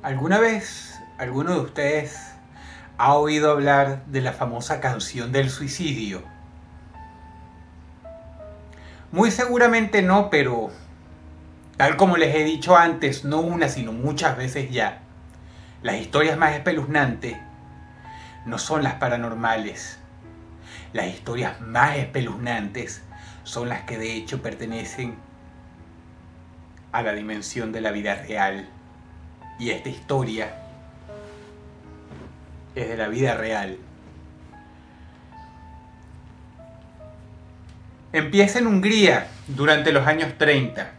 ¿Alguna vez alguno de ustedes ha oído hablar de la famosa canción del suicidio? Muy seguramente no, pero tal como les he dicho antes, no una sino muchas veces ya, las historias más espeluznantes no son las paranormales. Las historias más espeluznantes son las que de hecho pertenecen a la dimensión de la vida real. Y esta historia es de la vida real. Empieza en Hungría durante los años 30.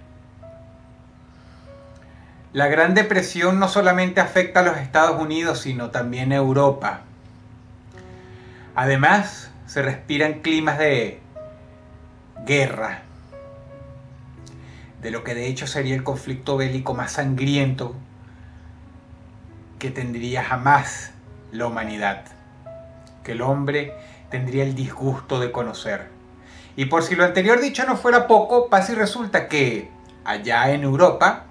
La Gran Depresión no solamente afecta a los Estados Unidos, sino también a Europa. Además, se respiran climas de guerra, de lo que de hecho sería el conflicto bélico más sangriento que tendría jamás la humanidad, que el hombre tendría el disgusto de conocer. Y por si lo anterior dicho no fuera poco, pasa y resulta que allá en Europa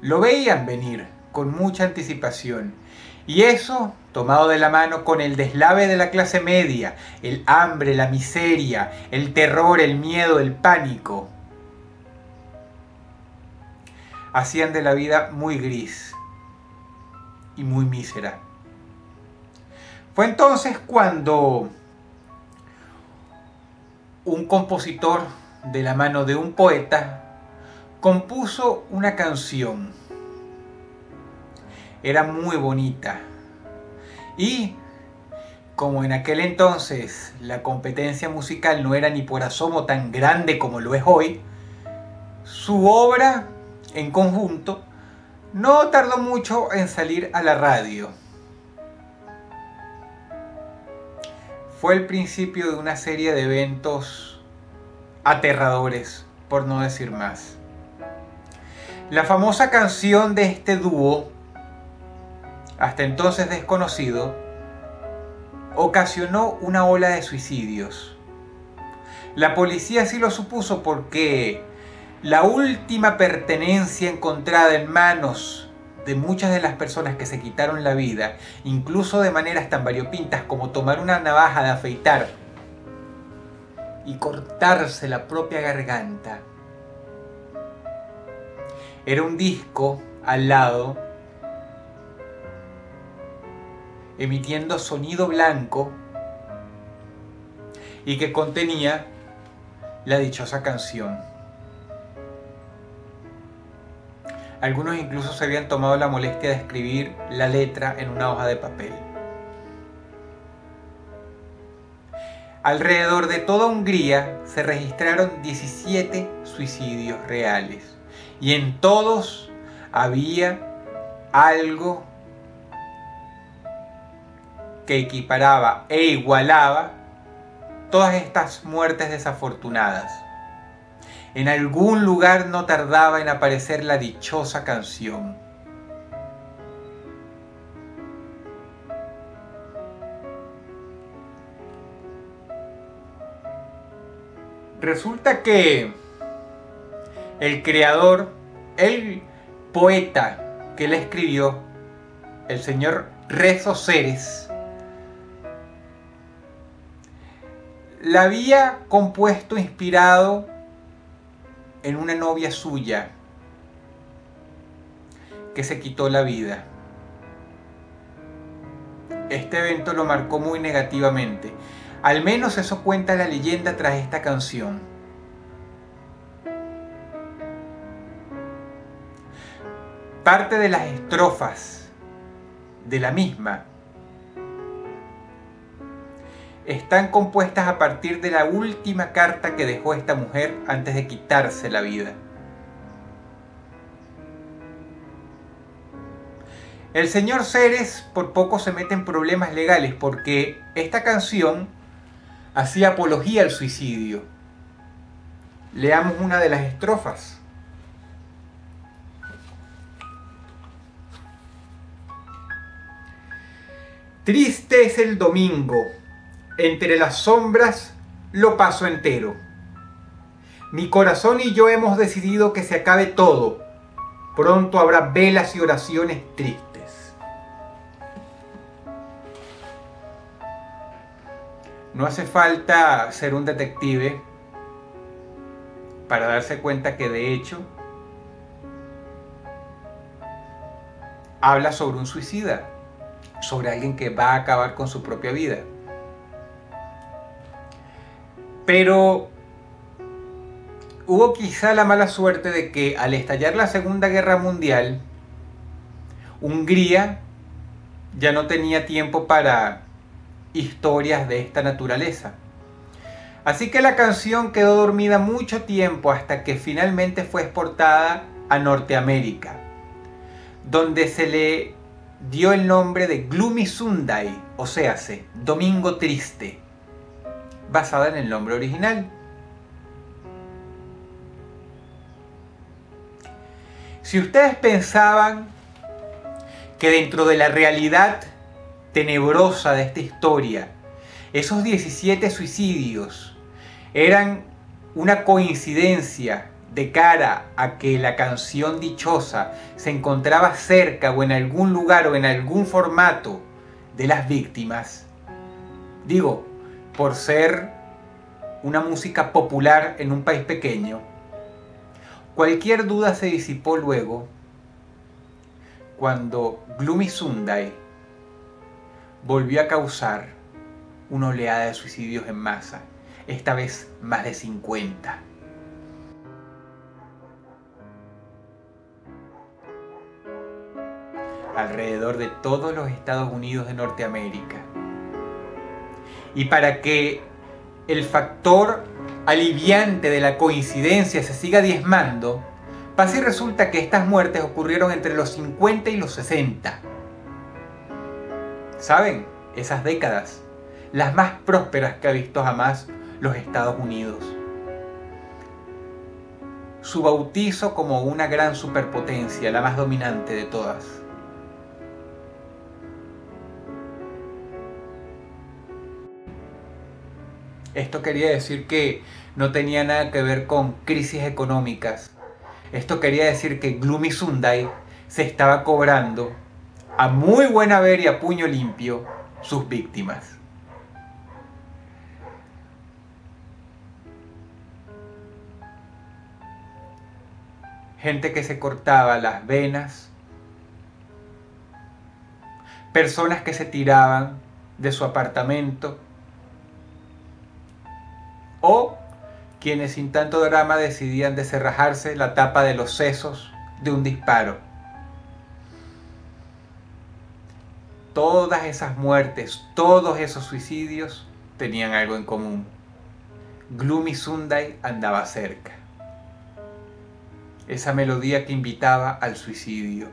lo veían venir con mucha anticipación. Y eso, tomado de la mano con el deslave de la clase media, el hambre, la miseria, el terror, el miedo, el pánico, hacían de la vida muy gris y muy mísera. Fue entonces cuando un compositor, de la mano de un poeta, compuso una canción. Era muy bonita. Y como en aquel entonces la competencia musical no era ni por asomo tan grande como lo es hoy, su obra en conjunto no tardó mucho en salir a la radio. Fue el principio de una serie de eventos aterradores, por no decir más. La famosa canción de este dúo, hasta entonces desconocido, ocasionó una ola de suicidios. La policía sí lo supuso porque la última pertenencia encontrada en manos de muchas de las personas que se quitaron la vida, incluso de maneras tan variopintas como tomar una navaja de afeitar y cortarse la propia garganta, era un disco al lado emitiendo sonido blanco y que contenía la dichosa canción. Algunos incluso se habían tomado la molestia de escribir la letra en una hoja de papel. Alrededor de toda Hungría se registraron 17 suicidios reales y en todos había algo que equiparaba e igualaba todas estas muertes desafortunadas. En algún lugar no tardaba en aparecer la dichosa canción. Resulta que el creador, el poeta que la escribió, el señor Rezo Ceres, la había compuesto inspirado en una novia suya que se quitó la vida. Este evento lo marcó muy negativamente. Al menos eso cuenta la leyenda tras esta canción. Parte de las estrofas de la misma están compuestas a partir de la última carta que dejó esta mujer antes de quitarse la vida. El señor Ceres por poco se mete en problemas legales porque esta canción hacía apología al suicidio. Leamos una de las estrofas. Triste es el domingo, entre las sombras lo paso entero. Mi corazón y yo hemos decidido que se acabe todo. Pronto habrá velas y oraciones tristes. No hace falta ser un detective para darse cuenta que de hecho habla sobre un suicida, sobre alguien que va a acabar con su propia vida. Pero hubo quizá la mala suerte de que al estallar la Segunda Guerra Mundial, Hungría ya no tenía tiempo para historias de esta naturaleza. Así que la canción quedó dormida mucho tiempo hasta que finalmente fue exportada a Norteamérica, donde se le dio el nombre de Gloomy Sunday, o sea, Domingo Triste, basada en el nombre original. Si ustedes pensaban que dentro de la realidad tenebrosa de esta historia, esos 17 suicidios eran una coincidencia de cara a que la canción dichosa se encontraba cerca o en algún lugar o en algún formato de las víctimas, digo, por ser una música popular en un país pequeño, cualquier duda se disipó luego cuando Gloomy Sunday volvió a causar una oleada de suicidios en masa, esta vez más de 50. Alrededor de todos los Estados Unidos de Norteamérica. Y para que el factor aliviante de la coincidencia se siga diezmando, pasa y resulta que estas muertes ocurrieron entre los 50 y los 60. ¿Saben? Esas décadas, las más prósperas que ha visto jamás los Estados Unidos. Su bautizo como una gran superpotencia, la más dominante de todas. Esto quería decir que no tenía nada que ver con crisis económicas. Esto quería decir que Gloomy Sunday se estaba cobrando a muy buen haber y a puño limpio sus víctimas. Gente que se cortaba las venas, personas que se tiraban de su apartamento, o quienes sin tanto drama decidían desenrajarse la tapa de los sesos de un disparo. Todas esas muertes, todos esos suicidios tenían algo en común. Gloomy Sunday andaba cerca. Esa melodía que invitaba al suicidio.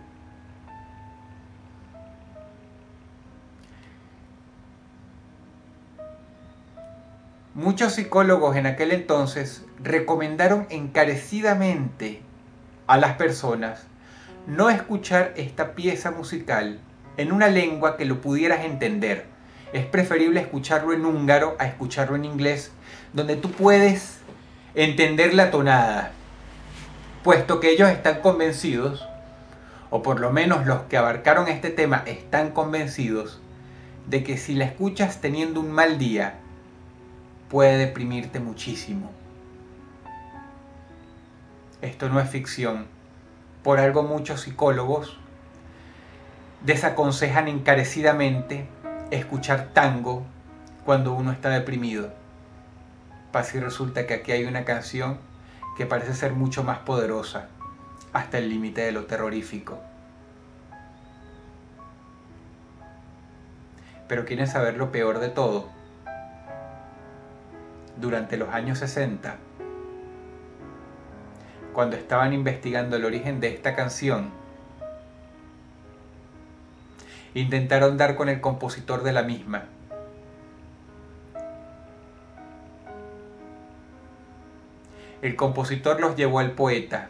Muchos psicólogos en aquel entonces recomendaron encarecidamente a las personas no escuchar esta pieza musical en una lengua que lo pudieras entender. Es preferible escucharlo en húngaro a escucharlo en inglés, donde tú puedes entender la tonada, puesto que ellos están convencidos, o por lo menos los que abarcaron este tema están convencidos, de que si la escuchas teniendo un mal día, puede deprimirte muchísimo. Esto no es ficción. Por algo muchos psicólogos desaconsejan encarecidamente escuchar tango cuando uno está deprimido. Pasa y resulta que aquí hay una canción que parece ser mucho más poderosa, hasta el límite de lo terrorífico. Pero ¿quieren saber lo peor de todo? Durante los años 60, cuando estaban investigando el origen de esta canción, intentaron dar con el compositor de la misma. El compositor los llevó al poeta,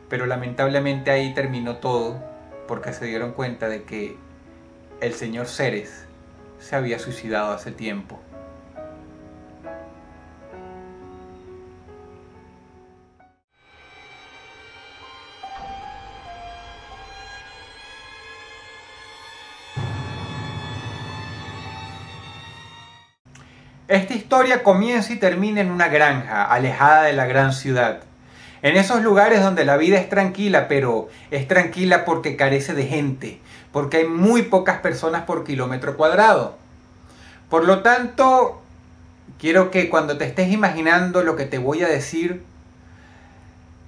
pero lamentablemente ahí terminó todo, porque se dieron cuenta de que el señor Ceres se había suicidado hace tiempo. Esta historia comienza y termina en una granja, alejada de la gran ciudad. En esos lugares donde la vida es tranquila, pero es tranquila porque carece de gente, porque hay muy pocas personas por kilómetro cuadrado. Por lo tanto, quiero que cuando te estés imaginando lo que te voy a decir,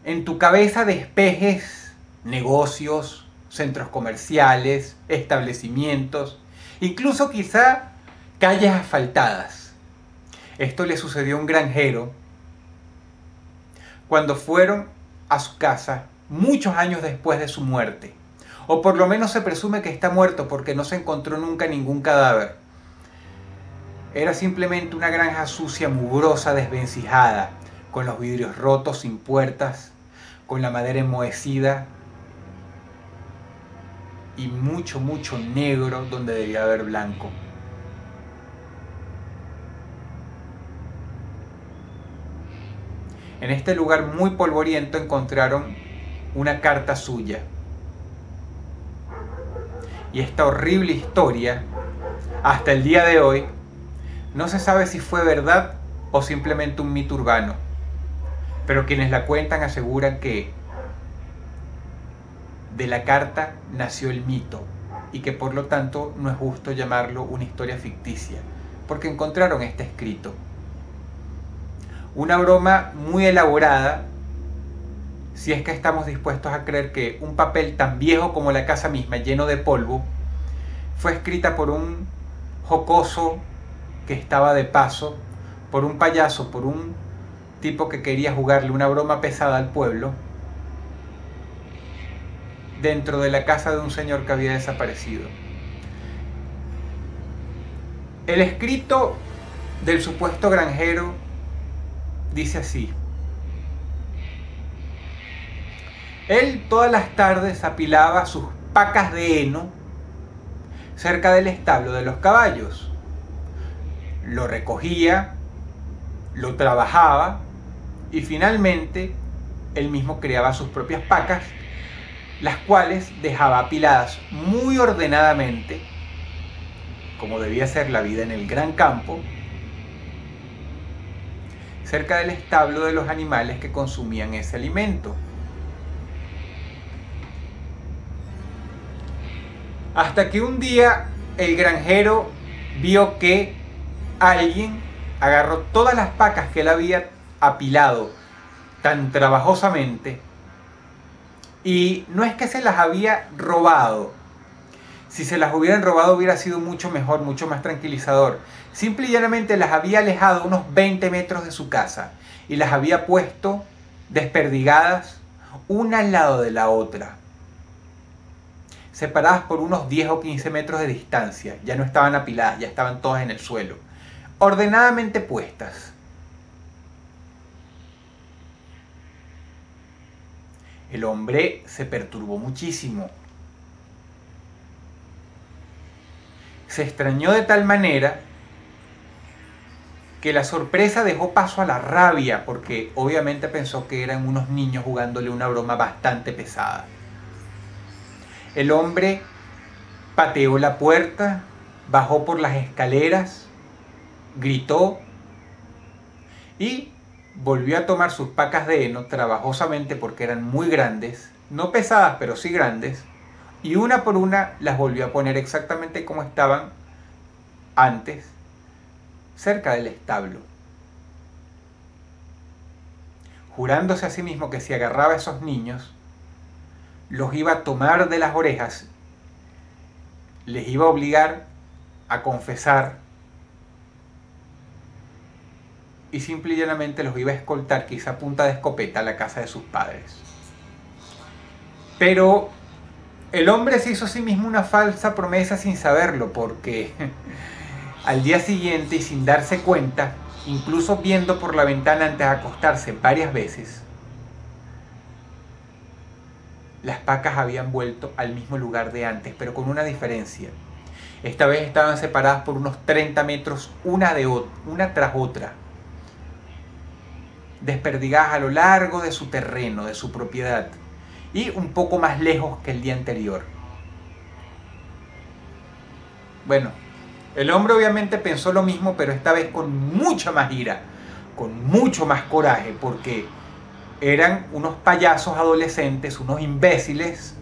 en tu cabeza despejes negocios, centros comerciales, establecimientos, incluso quizá calles asfaltadas. Esto le sucedió a un granjero cuando fueron a su casa muchos años después de su muerte. O por lo menos se presume que está muerto porque no se encontró nunca ningún cadáver. Era simplemente una granja sucia, mugrosa, desvencijada, con los vidrios rotos, sin puertas, con la madera enmohecida y mucho, mucho negro donde debía haber blanco. En este lugar muy polvoriento encontraron una carta suya. Y esta horrible historia, hasta el día de hoy, no se sabe si fue verdad o simplemente un mito urbano. Pero quienes la cuentan aseguran que de la carta nació el mito y que por lo tanto no es justo llamarlo una historia ficticia, porque encontraron este escrito. Una broma muy elaborada, si es que estamos dispuestos a creer que un papel tan viejo como la casa misma, lleno de polvo, fue escrita por un jocoso que estaba de paso, por un payaso, por un tipo que quería jugarle una broma pesada al pueblo, dentro de la casa de un señor que había desaparecido. El escrito del supuesto granjero dice así: él todas las tardes apilaba sus pacas de heno cerca del establo de los caballos. Lo recogía, lo trabajaba y finalmente él mismo creaba sus propias pacas, las cuales dejaba apiladas muy ordenadamente, como debía ser la vida en el gran campo, cerca del establo de los animales que consumían ese alimento. Hasta que un día el granjero vio que alguien agarró todas las pacas que él había apilado tan trabajosamente, y no es que se las había robado. Si se las hubieran robado hubiera sido mucho mejor, mucho más tranquilizador. Simple y llanamente las había alejado unos 20 metros de su casa y las había puesto desperdigadas una al lado de la otra, separadas por unos 10 o 15 metros de distancia. Ya no estaban apiladas, ya estaban todas en el suelo, ordenadamente puestas. El hombre se perturbó muchísimo. Se extrañó de tal manera que la sorpresa dejó paso a la rabia, porque obviamente pensó que eran unos niños jugándole una broma bastante pesada. El hombre pateó la puerta, bajó por las escaleras, gritó y volvió a tomar sus pacas de heno trabajosamente, porque eran muy grandes, no pesadas pero sí grandes, y una por una las volvió a poner exactamente como estaban antes, cerca del establo, jurándose a sí mismo que si agarraba a esos niños, los iba a tomar de las orejas, les iba a obligar a confesar y simple y llanamente los iba a escoltar, quizá a punta de escopeta, a la casa de sus padres. Pero el hombre se hizo a sí mismo una falsa promesa sin saberlo, porque al día siguiente, y sin darse cuenta, incluso viendo por la ventana antes de acostarse varias veces, las pacas habían vuelto al mismo lugar de antes, pero con una diferencia. Esta vez estaban separadas por unos 30 metros una tras otra, desperdigadas a lo largo de su terreno, de su propiedad, y un poco más lejos que el día anterior. Bueno, El hombre obviamente pensó lo mismo, pero esta vez con mucha más ira, con mucho más coraje, porque eran unos payasos adolescentes, unos imbéciles,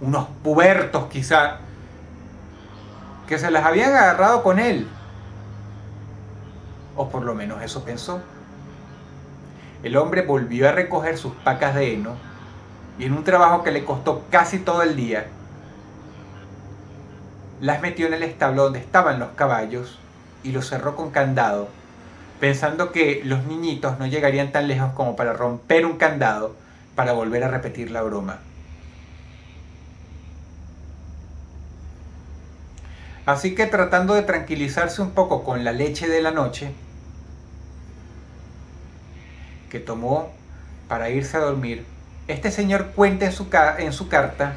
unos pubertos quizá, que se las habían agarrado con él. O por lo menos eso pensó. El hombre volvió a recoger sus pacas de heno y en un trabajo que le costó casi todo el día, las metió en el establo donde estaban los caballos y los cerró con candado, pensando que los niñitos no llegarían tan lejos como para romper un candado para volver a repetir la broma. Así que tratando de tranquilizarse un poco con la leche de la noche que tomó para irse a dormir, este señor cuenta en su carta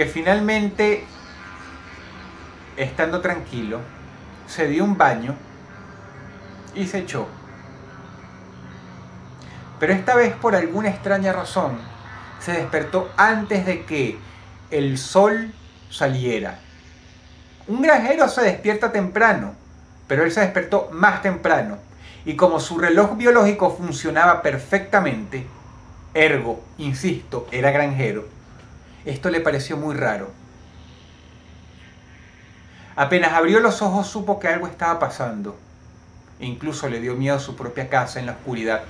que finalmente, estando tranquilo, se dio un baño y se echó. Pero esta vez, por alguna extraña razón, se despertó antes de que el sol saliera. Un granjero se despierta temprano, pero él se despertó más temprano. Y como su reloj biológico funcionaba perfectamente, ergo, insisto, era granjero, esto le pareció muy raro. Apenas abrió los ojos supo que algo estaba pasando. E incluso le dio miedo a su propia casa en la oscuridad.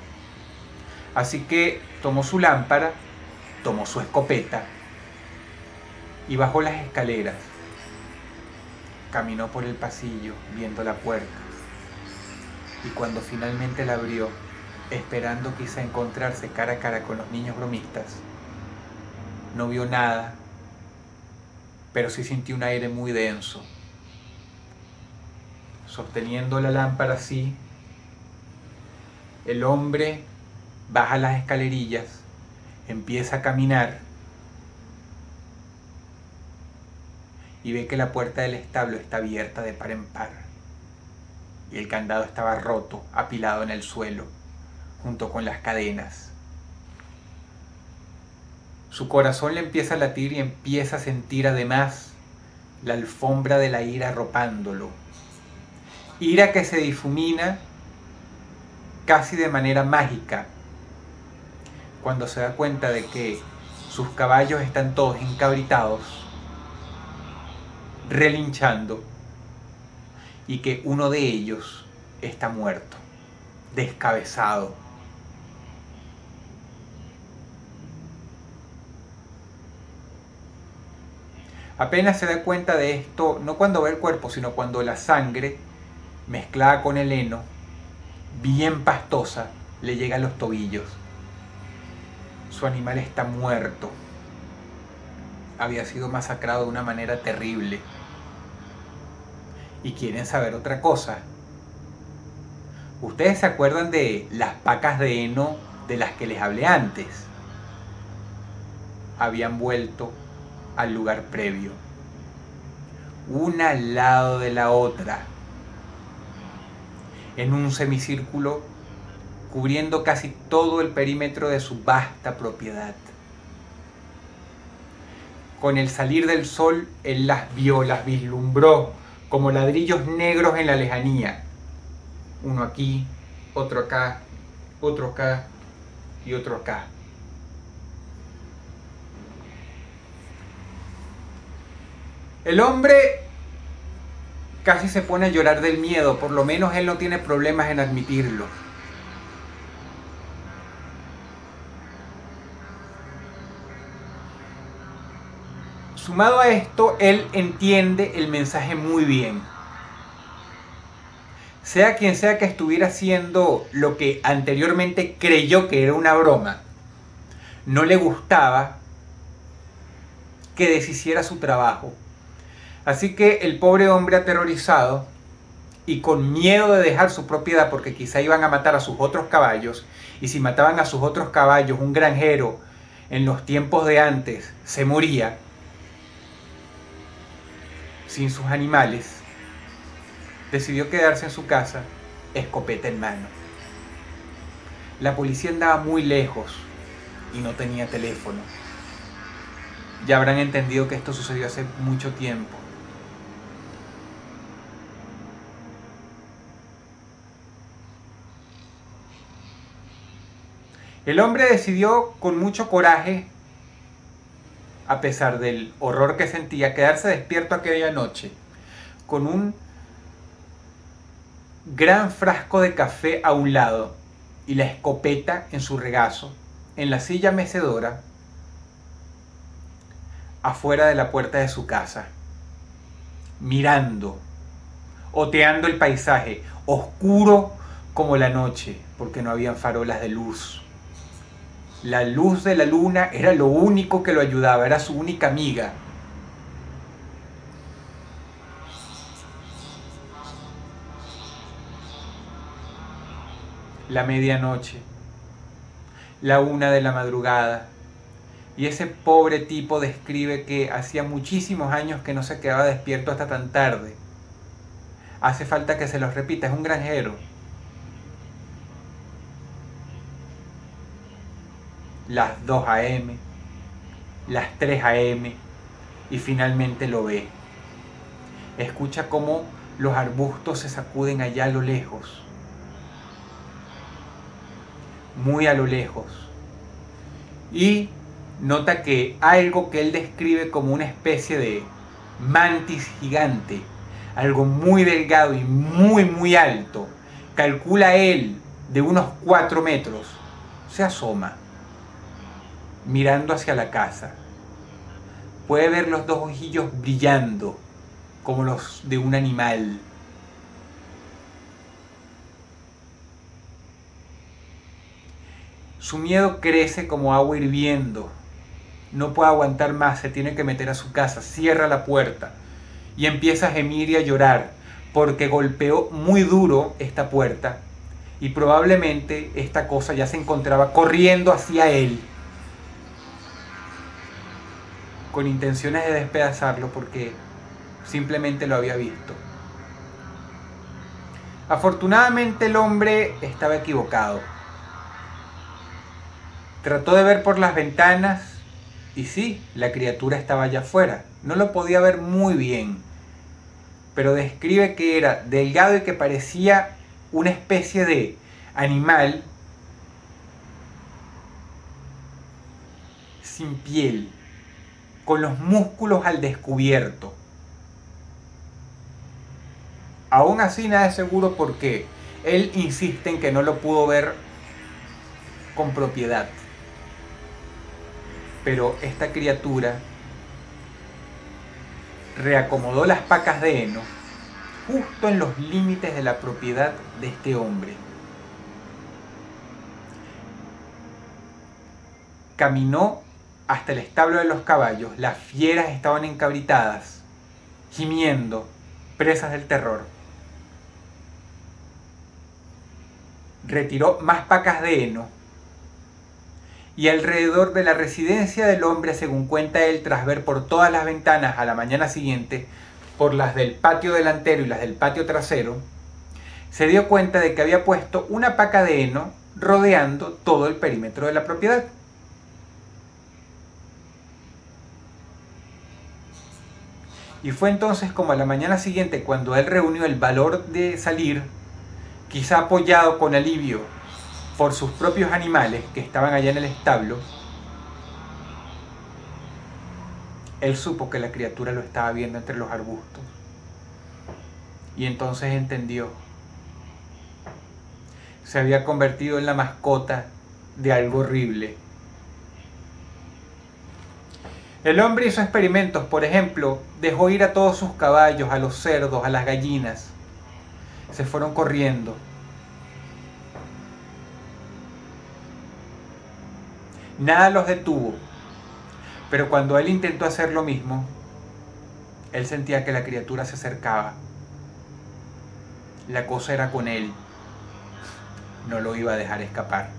Así que tomó su lámpara, tomó su escopeta y bajó las escaleras. Caminó por el pasillo viendo la puerta. Y cuando finalmente la abrió, esperando quizá encontrarse cara a cara con los niños bromistas, no vio nada, pero sí sintió un aire muy denso. Sosteniendo la lámpara así, el hombre baja las escalerillas, empieza a caminar y ve que la puerta del establo está abierta de par en par y el candado estaba roto, apilado en el suelo, junto con las cadenas. Su corazón le empieza a latir y empieza a sentir además la alfombra de la ira arropándolo. Ira que se difumina casi de manera mágica cuando se da cuenta de que sus caballos están todos encabritados, relinchando, y que uno de ellos está muerto, descabezado. Apenas se da cuenta de esto, no cuando ve el cuerpo, sino cuando la sangre, mezclada con el heno, bien pastosa, le llega a los tobillos. Su animal está muerto. Había sido masacrado de una manera terrible. ¿Y quieren saber otra cosa? ¿Ustedes se acuerdan de las pacas de heno de las que les hablé antes? Habían vuelto al lugar previo, una al lado de la otra, en un semicírculo cubriendo casi todo el perímetro de su vasta propiedad. Con el salir del sol, él las vio, las vislumbró como ladrillos negros en la lejanía. Uno aquí, otro acá y otro acá. El hombre casi se pone a llorar del miedo, por lo menos él no tiene problemas en admitirlo. Sumado a esto, él entiende el mensaje muy bien. Sea quien sea que estuviera haciendo lo que anteriormente creyó que era una broma, no le gustaba que deshiciera su trabajo. Así que el pobre hombre, aterrorizado y con miedo de dejar su propiedad porque quizá iban a matar a sus otros caballos, y si mataban a sus otros caballos, un granjero en los tiempos de antes se moría sin sus animales, decidió quedarse en su casa, escopeta en mano. La policía andaba muy lejos y no tenía teléfono. Ya habrán entendido que esto sucedió hace mucho tiempo. El hombre decidió con mucho coraje, a pesar del horror que sentía, quedarse despierto aquella noche con un gran frasco de café a un lado y la escopeta en su regazo, en la silla mecedora, afuera de la puerta de su casa, mirando, oteando el paisaje, oscuro como la noche, porque no habían farolas de luz. La luz de la luna era lo único que lo ayudaba, era su única amiga. La medianoche, la 1 de la madrugada, y ese pobre tipo describe que hacía muchísimos años que no se quedaba despierto hasta tan tarde. Hace falta que se los repita, es un granjero. Las 2 a.m., las 3 a.m. y finalmente lo ve. Escucha cómo los arbustos se sacuden allá a lo lejos, muy a lo lejos, y nota que algo que él describe como una especie de mantis gigante, algo muy delgado y muy alto, calcula él de unos 4 metros, se asoma mirando hacia la casa. Puede ver los 2 ojillos brillando como los de un animal. Su miedo crece como agua hirviendo. No puede aguantar más, se tiene que meter a su casa, cierra la puerta y empieza a gemir y a llorar porque golpeó muy duro esta puerta y probablemente esta cosa ya se encontraba corriendo hacia él con intenciones de despedazarlo porque simplemente lo había visto. Afortunadamente el hombre estaba equivocado. Trató de ver por las ventanas y sí, la criatura estaba allá afuera. No lo podía ver muy bien, pero describe que era delgado y que parecía una especie de animal sin piel, con los músculos al descubierto. Aún así nada es seguro porque él insiste en que no lo pudo ver con propiedad. Pero esta criatura reacomodó las pacas de heno justo en los límites de la propiedad de este hombre. Caminó hasta el establo de los caballos. Las fieras estaban encabritadas, gimiendo, presas del terror. Retiró más pacas de heno y alrededor de la residencia del hombre, según cuenta él, tras ver por todas las ventanas a la mañana siguiente, por las del patio delantero y las del patio trasero, se dio cuenta de que había puesto una paca de heno rodeando todo el perímetro de la propiedad. Y fue entonces como a la mañana siguiente cuando él reunió el valor de salir, quizá apoyado con alivio por sus propios animales que estaban allá en el establo, él supo que la criatura lo estaba viendo entre los arbustos. Y entonces entendió. Se había convertido en la mascota de algo horrible. El hombre hizo experimentos, por ejemplo, dejó ir a todos sus caballos, a los cerdos, a las gallinas. Se fueron corriendo. Nada los detuvo, pero cuando él intentó hacer lo mismo, él sentía que la criatura se acercaba. La cosa era con él, no lo iba a dejar escapar.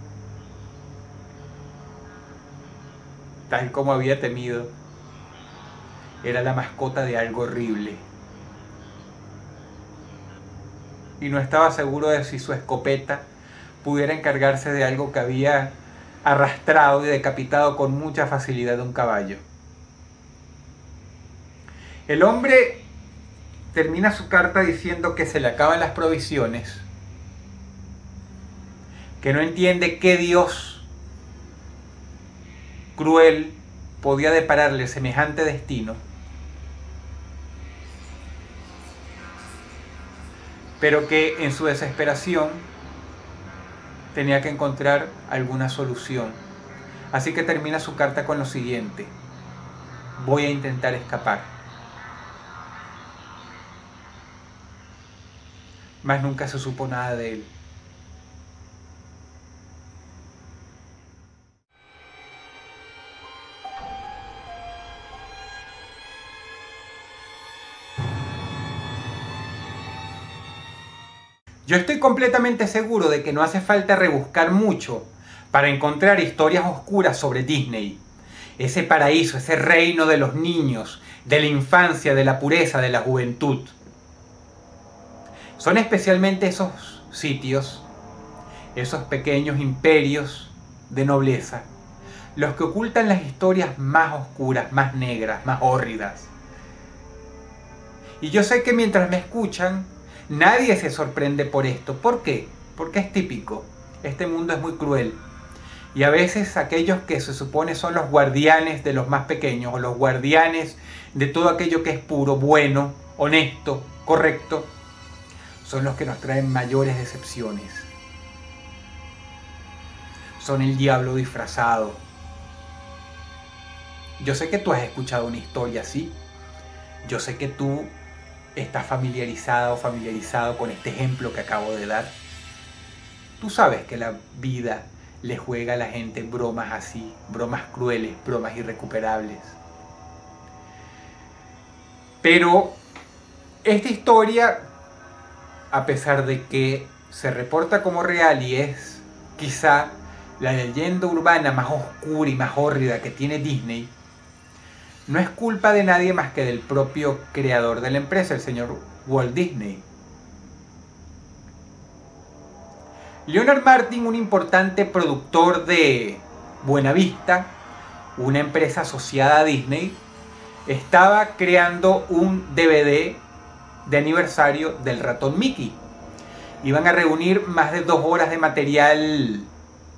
Tal como había temido, era la mascota de algo horrible. Y no estaba seguro de si su escopeta pudiera encargarse de algo que había arrastrado y decapitado con mucha facilidad de un caballo. El hombre termina su carta diciendo que se le acaban las provisiones, que no entiende qué Dios cruel podía depararle semejante destino, pero que en su desesperación tenía que encontrar alguna solución. Así que termina su carta con lo siguiente: voy a intentar escapar. Mas nunca se supo nada de él. Yo estoy completamente seguro de que no hace falta rebuscar mucho para encontrar historias oscuras sobre Disney. Ese paraíso, ese reino de los niños, de la infancia, de la pureza, de la juventud. Son especialmente esos sitios, esos pequeños imperios de nobleza, los que ocultan las historias más oscuras, más negras, más hórridas. Y yo sé que mientras me escuchan, nadie se sorprende por esto. ¿Por qué? Porque es típico. Este mundo es muy cruel. Y a veces aquellos que se supone son los guardianes de los más pequeños, o los guardianes de todo aquello que es puro, bueno, honesto, correcto, son los que nos traen mayores decepciones. Son el diablo disfrazado. Yo sé que tú has escuchado una historia así. Yo sé que tú estás familiarizada o familiarizado con este ejemplo que acabo de dar. Tú sabes que la vida le juega a la gente bromas así, bromas crueles, bromas irrecuperables. Pero esta historia, a pesar de que se reporta como real y es quizá la leyenda urbana más oscura y más hórrida que tiene Disney, no es culpa de nadie más que del propio creador de la empresa, el señor Walt Disney. Leonard Maltin, un importante productor de Buena Vista, una empresa asociada a Disney, estaba creando un DVD de aniversario del ratón Mickey. Iban a reunir más de 2 horas de material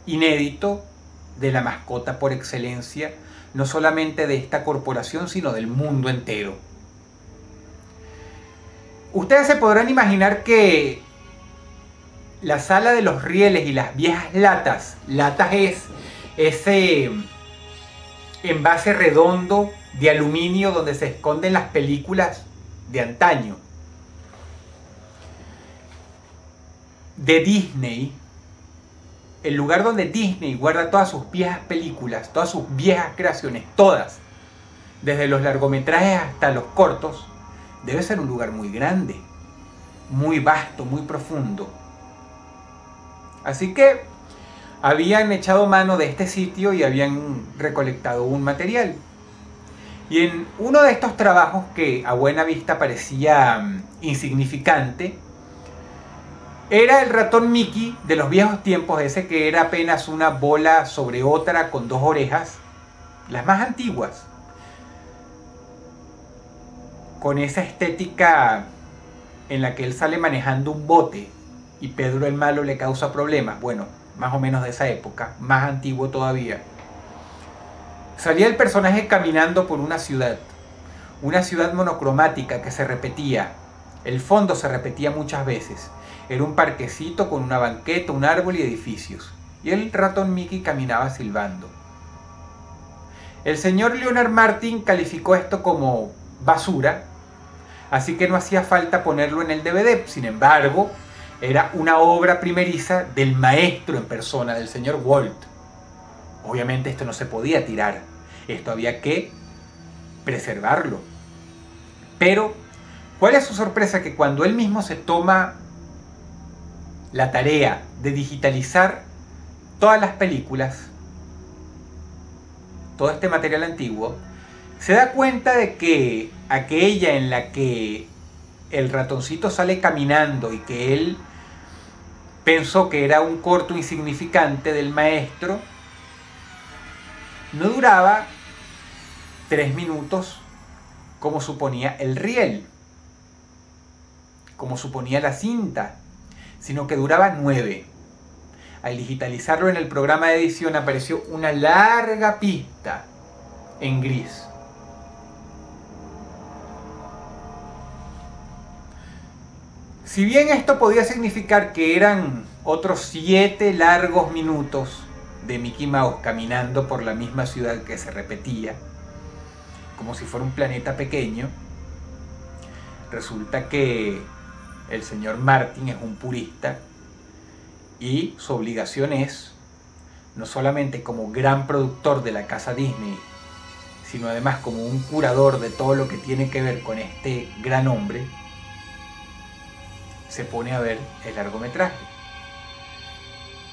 inédito de la mascota por excelencia, no solamente de esta corporación, sino del mundo entero. Ustedes se podrán imaginar que la sala de los rieles y las viejas latas es ese envase redondo de aluminio donde se esconden las películas de antaño. De Disney, el lugar donde Disney guarda todas sus viejas películas, todas sus viejas creaciones, todas, desde los largometrajes hasta los cortos, debe ser un lugar muy grande, muy vasto, muy profundo. Así que habían echado mano de este sitio y habían recolectado un material. Y en uno de estos trabajos que a buena vista parecía insignificante, era el ratón Mickey de los viejos tiempos, ese que era apenas una bola sobre otra con 2 orejas, las más antiguas, con esa estética en la que él sale manejando un bote y Pedro el Malo le causa problemas. Bueno, más o menos de esa época, más antiguo todavía. Salía el personaje caminando por una ciudad monocromática que se repetía. El fondo se repetía muchas veces. Era un parquecito con una banqueta, un árbol y edificios. Y el ratón Mickey caminaba silbando. El señor Leonard Maltin calificó esto como basura, así que no hacía falta ponerlo en el DVD. Sin embargo, era una obra primeriza del maestro en persona, del señor Walt. Obviamente esto no se podía tirar. Esto había que preservarlo. Pero, ¿cuál es su sorpresa? Que cuando él mismo se toma la tarea de digitalizar todas las películas, todo este material antiguo, se da cuenta de que aquella en la que el ratoncito sale caminando y que él pensó que era un corto insignificante del maestro, no duraba 3 minutos como suponía el riel, como suponía la cinta, sino que duraba 9. al digitalizarlo en el programa de edición, apareció una larga pista en gris. Si bien esto podía significar que eran otros 7 largos minutos de Mickey Mouse caminando por la misma ciudad que se repetía, como si fuera un planeta pequeño, resulta que el señor Martin es un purista y su obligación es, no solamente como gran productor de la casa Disney, sino además como un curador de todo lo que tiene que ver con este gran hombre, se pone a ver el largometraje.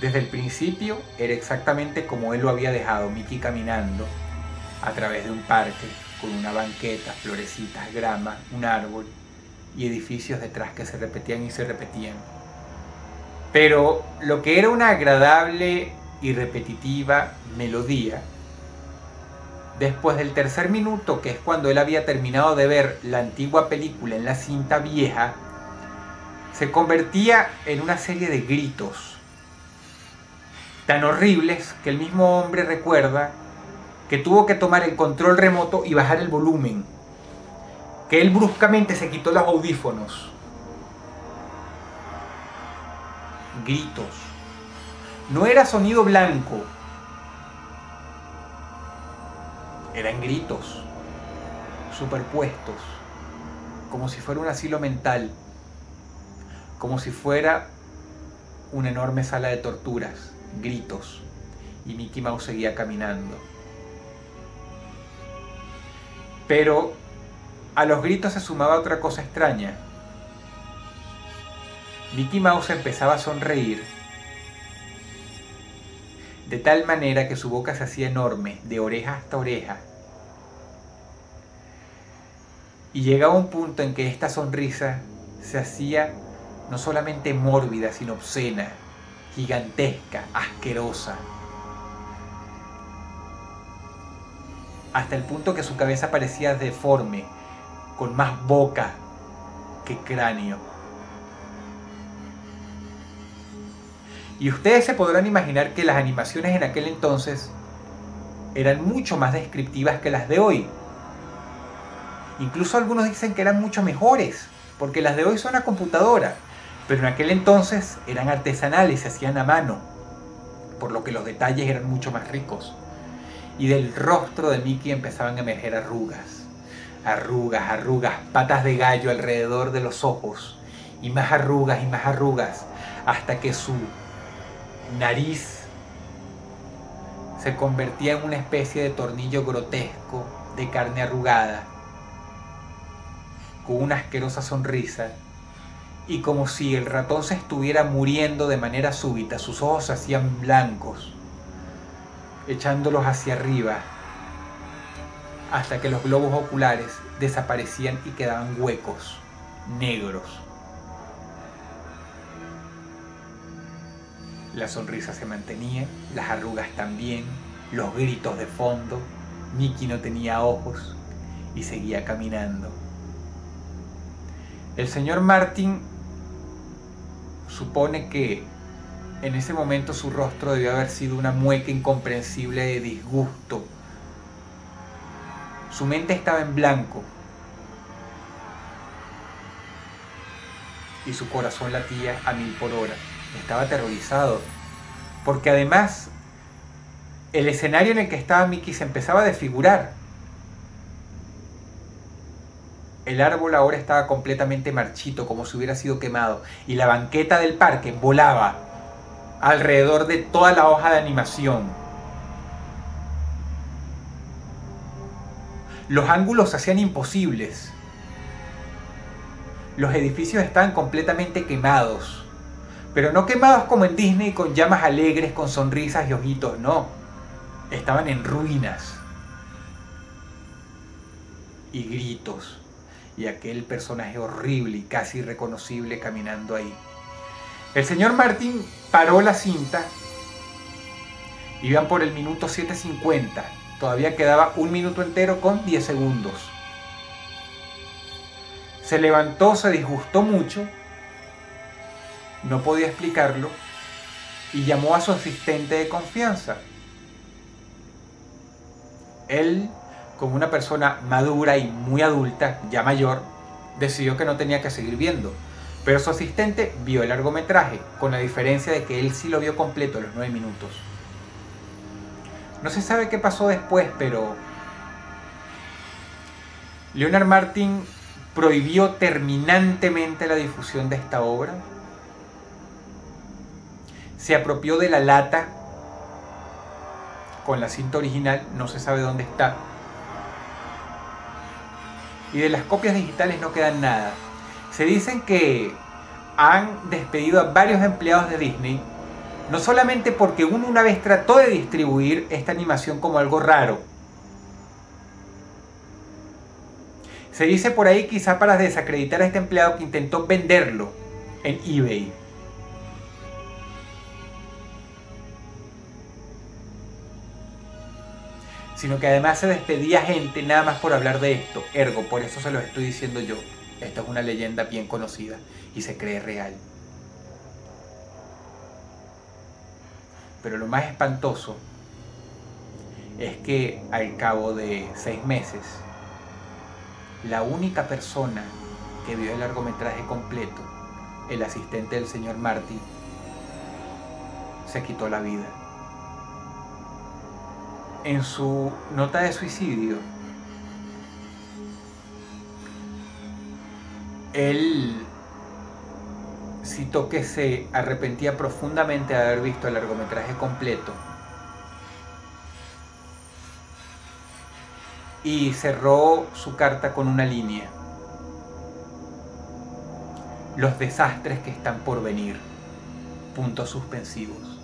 Desde el principio era exactamente como él lo había dejado, Mickey caminando a través de un parque con una banqueta, florecitas, grama, un árbol y edificios detrás que se repetían y se repetían. Pero lo que era una agradable y repetitiva melodía, después del tercer minuto, que es cuando él había terminado de ver la antigua película en la cinta vieja, se convertía en una serie de gritos tan horribles que el mismo hombre recuerda que tuvo que tomar el control remoto y bajar el volumen, que él bruscamente se quitó los audífonos. Gritos. No era sonido blanco, eran gritos superpuestos, como si fuera un asilo mental, como si fuera una enorme sala de torturas. Gritos. Y Mickey Mouse seguía caminando. Pero a los gritos se sumaba otra cosa extraña. Mickey Mouse empezaba a sonreír de tal manera que su boca se hacía enorme, de oreja hasta oreja. Y llegaba un punto en que esta sonrisa se hacía no solamente mórbida, sino obscena, gigantesca, asquerosa. Hasta el punto que su cabeza parecía deforme, con más boca que cráneo. Y ustedes se podrán imaginar que las animaciones en aquel entonces eran mucho más descriptivas que las de hoy. Incluso algunos dicen que eran mucho mejores, porque las de hoy son a computadora, pero en aquel entonces eran artesanales, se hacían a mano, por lo que los detalles eran mucho más ricos. Y del rostro de Mickey empezaban a emerger arrugas, arrugas, arrugas, patas de gallo alrededor de los ojos, y más arrugas, hasta que su nariz se convertía en una especie de tornillo grotesco de carne arrugada, con una asquerosa sonrisa, y como si el ratón se estuviera muriendo de manera súbita, sus ojos se hacían blancos, echándolos hacia arriba, hasta que los globos oculares desaparecían y quedaban huecos, negros. La sonrisa se mantenía, las arrugas también, los gritos de fondo. Mickey no tenía ojos y seguía caminando. El señor Martin supone que en ese momento su rostro debió haber sido una mueca incomprensible de disgusto. Su mente estaba en blanco y su corazón latía a 1000 por hora. Estaba aterrorizado, porque además el escenario en el que estaba Mickey se empezaba a desfigurar. El árbol ahora estaba completamente marchito, como si hubiera sido quemado, y la banqueta del parque volaba alrededor de toda la hoja de animación. Los ángulos se hacían imposibles. Los edificios estaban completamente quemados. Pero no quemados como en Disney con llamas alegres, con sonrisas y ojitos, no. Estaban en ruinas. Y gritos. Y aquel personaje horrible y casi irreconocible caminando ahí. El señor Martin paró la cinta. Iban por el minuto 7:50. Todavía quedaba un minuto entero con 10 segundos. Se levantó, se disgustó mucho. No podía explicarlo. y llamó a su asistente de confianza. Él, como una persona madura y muy adulta, ya mayor, decidió que no tenía que seguir viendo. Pero su asistente vio el largometraje, con la diferencia de que él sí lo vio completo a los 9 minutos. No se sabe qué pasó después, pero Leonard Maltin prohibió terminantemente la difusión de esta obra. Se apropió de la lata con la cinta original, no se sabe dónde está. Y de las copias digitales no queda nada. Se dicen que han despedido a varios empleados de Disney, no solamente porque uno una vez trató de distribuir esta animación como algo raro. Se dice por ahí, quizá para desacreditar a este empleado, que intentó venderlo en eBay. Sino que además se despedía gente nada más por hablar de esto. Ergo, por eso se los estoy diciendo yo. Esta es una leyenda bien conocida y se cree real. Pero lo más espantoso es que al cabo de 6 meses, la única persona que vio el largometraje completo, el asistente del señor Maltin, se quitó la vida. En su nota de suicidio, él citó que se arrepentía profundamente de haber visto el largometraje completo y cerró su carta con una línea: los desastres que están por venir, puntos suspensivos.